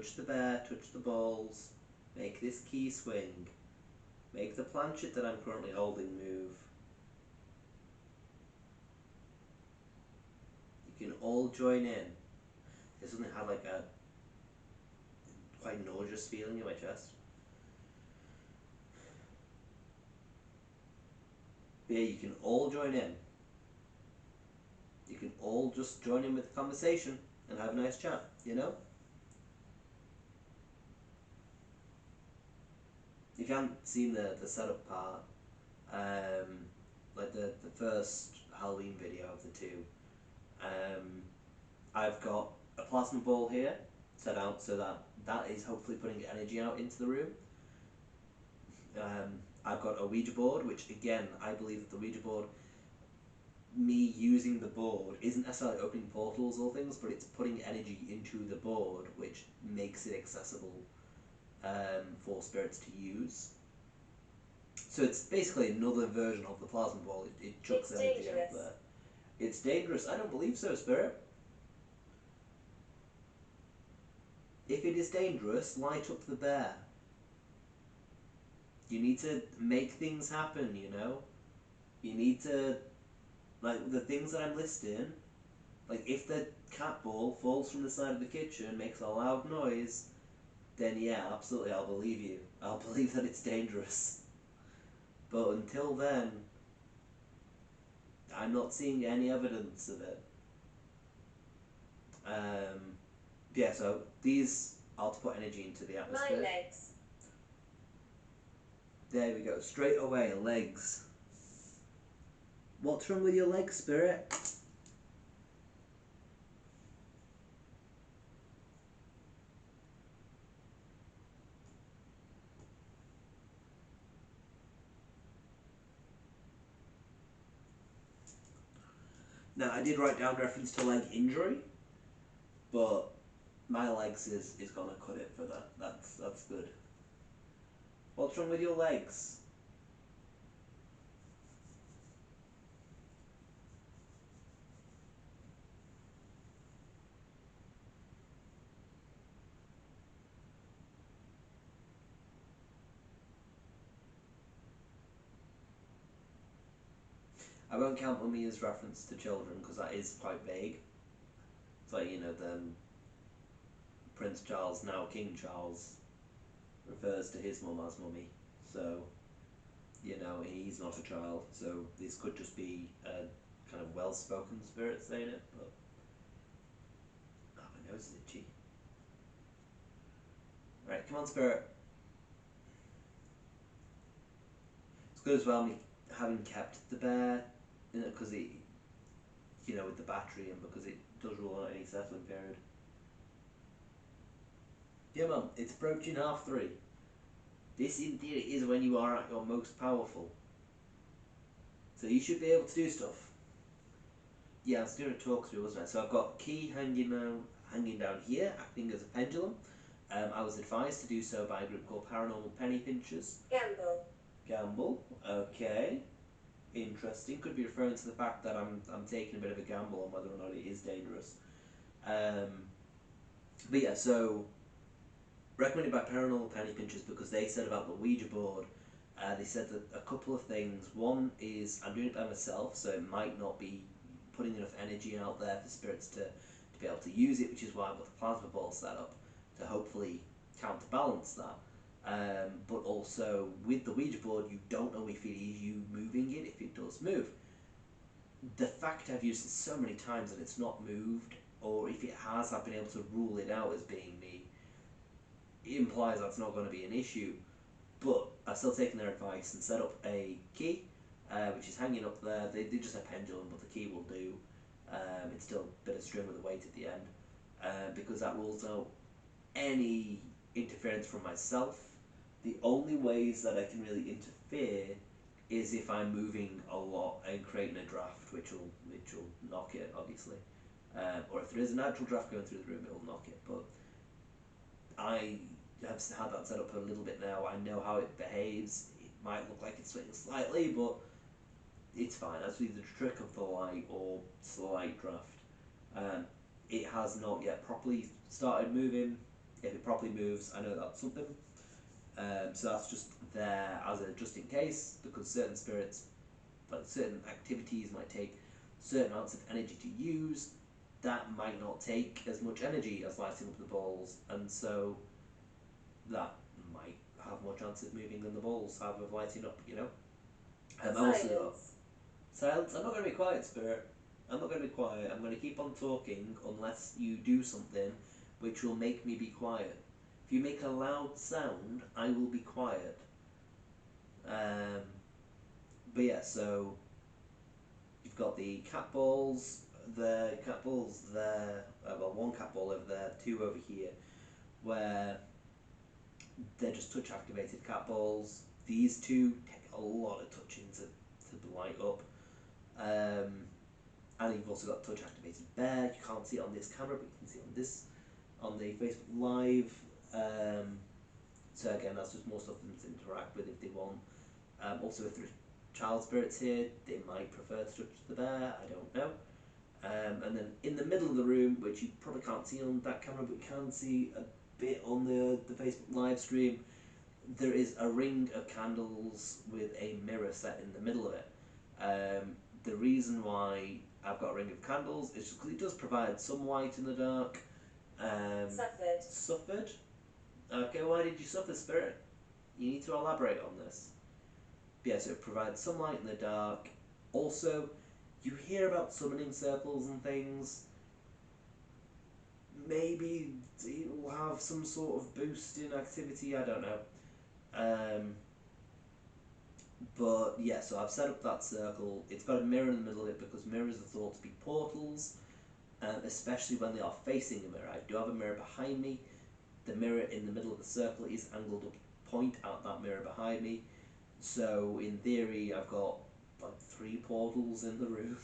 touch the bear, touch the balls, make this key swing, make the planchet that I'm currently holding move. You can all join in. I suddenly had like a quite nauseous feeling in my chest. But yeah, you can all join in. You can all just join in with the conversation and have a nice chat, you know? If you haven't seen the setup part, like the first Halloween video of the two, I've got a plasma ball here set out so that is hopefully putting energy out into the room. I've got a Ouija board, which again, I believe that the Ouija board, me using the board, isn't necessarily opening portals or things, but it's putting energy into the board, which makes it accessible for spirits to use. So it's basically another version of the plasma ball. It chucks energy out there. It's dangerous. I don't believe so, Spirit. If it is dangerous, light up the bear. You need to make things happen, you know? You need to, like, the things that I'm listing, like, if the cat ball falls from the side of the kitchen, makes a loud noise, then yeah, absolutely, I'll believe you. I'll believe that it's dangerous. But until then, I'm not seeing any evidence of it. Yeah, so these are to put energy into the atmosphere. My legs. There we go, straight away, legs. What's wrong with your legs, Spirit? Now, I did write down reference to leg injury, but my legs is gonna cut it for that. That's good. What's wrong with your legs? I won't count Mummy as reference to children because that is quite vague. It's like, you know, the Prince Charles, now King Charles, refers to his mum as Mummy. So, you know, he's not a child. So this could just be a kind of well-spoken spirit saying it, but... Oh, my nose is itchy. Right, come on, Spirit. It's good as well, me having kept the bear, you know, because it, you know, with the battery and because it does rule out any settling period. Yeah, Mum, it's approaching 3:30. This, in theory, is when you are at your most powerful. So you should be able to do stuff. Yeah, I was doing a talk through, wasn't I? So I've got key hanging down here, acting as a pendulum. I was advised to do so by a group called Paranormal Penny Pinchers. Gamble, okay. Interesting. Could be referring to the fact that I'm taking a bit of a gamble on whether or not it is dangerous. But yeah, so recommended by Paranormal Penny Pinchers because they said about the Ouija board. They said that a couple of things. One is I'm doing it by myself, so it might not be putting enough energy out there for spirits to be able to use it, which is why I've got the plasma ball set up to hopefully counterbalance that. But also with the Ouija board, you don't know if it is you moving it, if it does move. The fact I've used it so many times and it's not moved, or if it has, I've been able to rule it out as being me, it implies that's not going to be an issue. But I've still taken their advice and set up a key, which is hanging up there. They just a pendulum, but the key will do. It's still a bit of string with a weight at the end, because that rules out any interference from myself. The only ways that I can really interfere is if I'm moving a lot and creating a draft, which will knock it, obviously. Or if there is a natural draft going through the room, it will knock it. But I have had that set up for a little bit now. I know how it behaves. It might look like it's swinging slightly, but it's fine. That's either the trick of the light or slight draft. It has not yet properly started moving. If it properly moves, I know that's something. So that's just there as a just in case, because certain spirits, like certain activities, might take certain amounts of energy to use. That might not take as much energy as lighting up the balls, and so that might have more chance of moving than the balls have of lighting up. I've also got silence. I'm not going to be quiet, spirit. I'm not going to be quiet. I'm going to keep on talking unless you do something which will make me be quiet. If you make a loud sound, I will be quiet. Um, but yeah, so you've got the cat balls. The cat balls there. Well, one cat ball over there, two over here, where they're just touch activated cat balls. These two take a lot of touching to light up. And you've also got touch activated bear. You can't see it on this camera, but you can see it on this on the Facebook Live. So again, that's just more stuff for them to interact with if they want. Also, if there are child spirits here, they might prefer to touch the bear. I don't know. And then in the middle of the room, which you probably can't see on that camera, but you can see a bit on the Facebook live stream, there is a ring of candles with a mirror set in the middle of it. The reason why I've got a ring of candles is just because it does provide some light in the dark. Suffered. Suffered? Okay, why did you suffer, spirit? You need to elaborate on this. Yeah, so it provides some light in the dark. Also, you hear about summoning circles and things. Maybe it will have some sort of boost in activity, I don't know. But yeah, so I've set up that circle. It's got a mirror in the middle of it because mirrors are thought to be portals, especially when they are facing a mirror. I do have a mirror behind me. The mirror in the middle of the circle is angled up to point at that mirror behind me. So in theory, I've got like 3 portals in the room.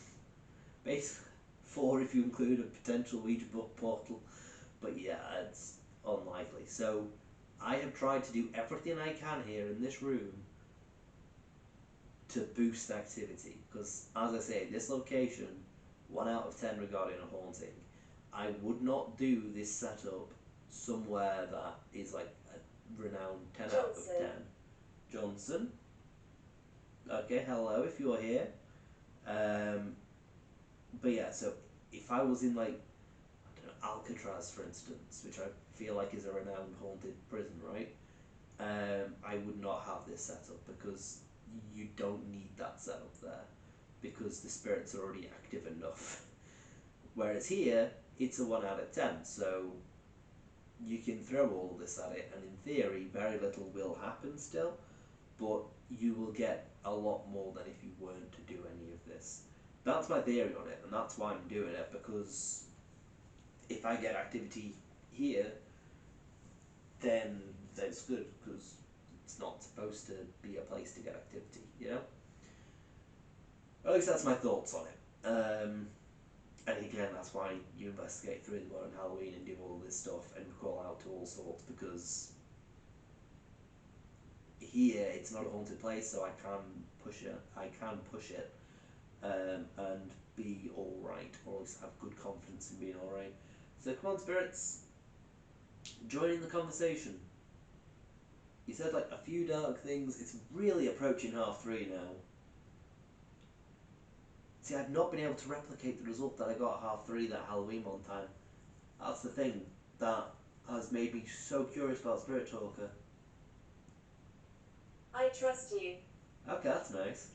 Basically, 4 if you include a potential Ouija book portal. But yeah, it's unlikely. So I have tried to do everything I can here in this room to boost activity, because as I say, this location, 1 out of 10 regarding a haunting. I would not do this setup somewhere that is like a renowned 10 out of 10. Johnson. Okay, hello if you're here. But yeah, so if I was in like, I don't know, Alcatraz for instance, which I feel like is a renowned haunted prison, right? I would not have this setup because you don't need that setup there because the spirits are already active enough. Whereas here, it's a 1 out of 10, so you can throw all of this at it, and in theory, very little will happen still, but you will get a lot more than if you weren't to do any of this. That's my theory on it, and that's why I'm doing it, because if I get activity here, then that's good, because it's not supposed to be a place to get activity, you know? At least that's my thoughts on it. And again, that's why you investigate through the modern Halloween and do all this stuff and call out to all sorts, because here it's not a haunted place, so I can push it. And be alright, or at least have good confidence in being alright. So come on, spirits, join in the conversation. You said like a few dark things. It's really approaching 3:30 now. See, I've not been able to replicate the result that I got at 3:30 that Halloween one time. That's the thing that has made me so curious about Spirit Talker. I trust you. Okay, that's nice.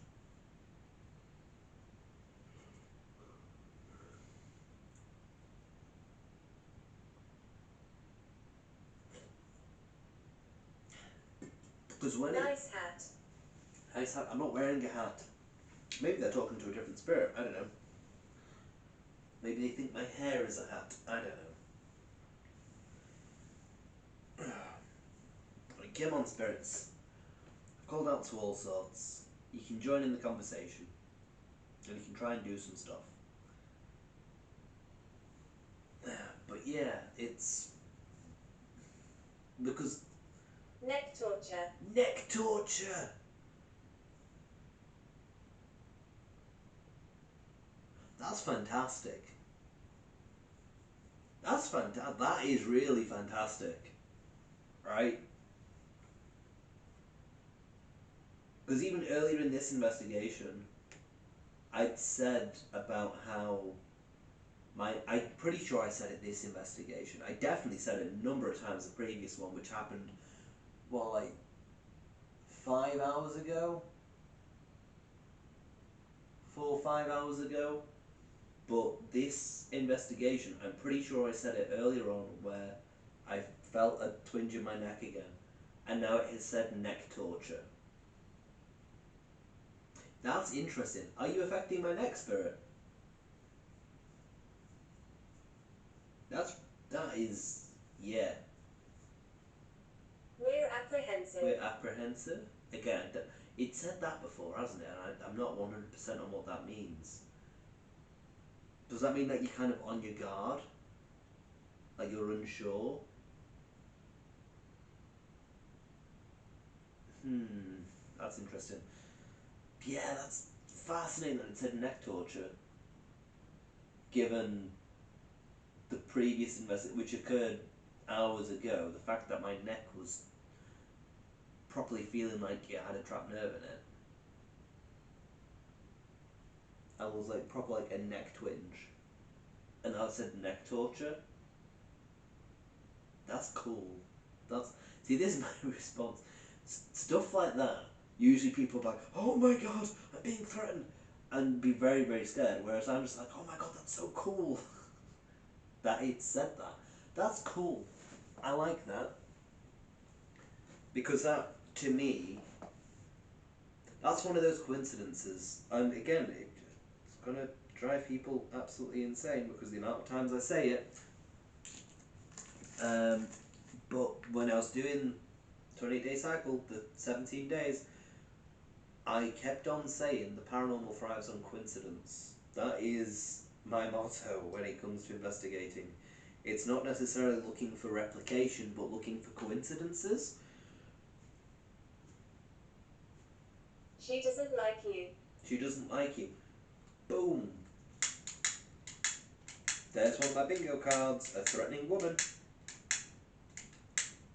Because when Nice hat. Nice hat. I'm not wearing a hat. Maybe they're talking to a different spirit. I don't know. Maybe they think my hair is a hat. I don't know. Right, come on, spirits. I've called out to all sorts. You can join in the conversation, and you can try and do some stuff. But yeah, it's because Neck torture. neck torture. That's fantastic. That's fantastic. That is really fantastic. right? Because even earlier in this investigation, I'd said about how I'm pretty sure I said it this investigation. I definitely said it a number of times the previous one, which happened, well, like 5 hours ago, 4 or 5 hours ago. But this investigation, I'm pretty sure I said it earlier on, where I felt a twinge in my neck again, and now it has said neck torture. That's interesting. Are you affecting my neck, spirit? That is, yeah. We're apprehensive. We're apprehensive. Again, it said that before, hasn't it? And I'm not 100% on what that means. Does that mean that you're kind of on your guard? Like you're unsure? That's interesting. Yeah, that's fascinating that it said neck torture, given the previous investigation, which occurred hours ago. The fact that my neck was properly feeling like it had a trapped nerve in it, and was like proper like a neck twinge, and now it said neck torture. That's cool. That's see. This is my response. Stuff like that. Usually people are like, "Oh my god, I'm being threatened," and be very very scared. Whereas I'm just like, "Oh my god, that's so cool." That it said that. That's cool. I like that. Because that, to me, that's one of those coincidences. And again, it's going to drive people absolutely insane because the amount of times I say it. But when I was doing 28-day cycle, the 17 days, I kept on saying the paranormal thrives on coincidence. That is my motto when it comes to investigating. It's not necessarily looking for replication, but looking for coincidences. She doesn't like you. She doesn't like you. Boom. There's one of my bingo cards, a threatening woman.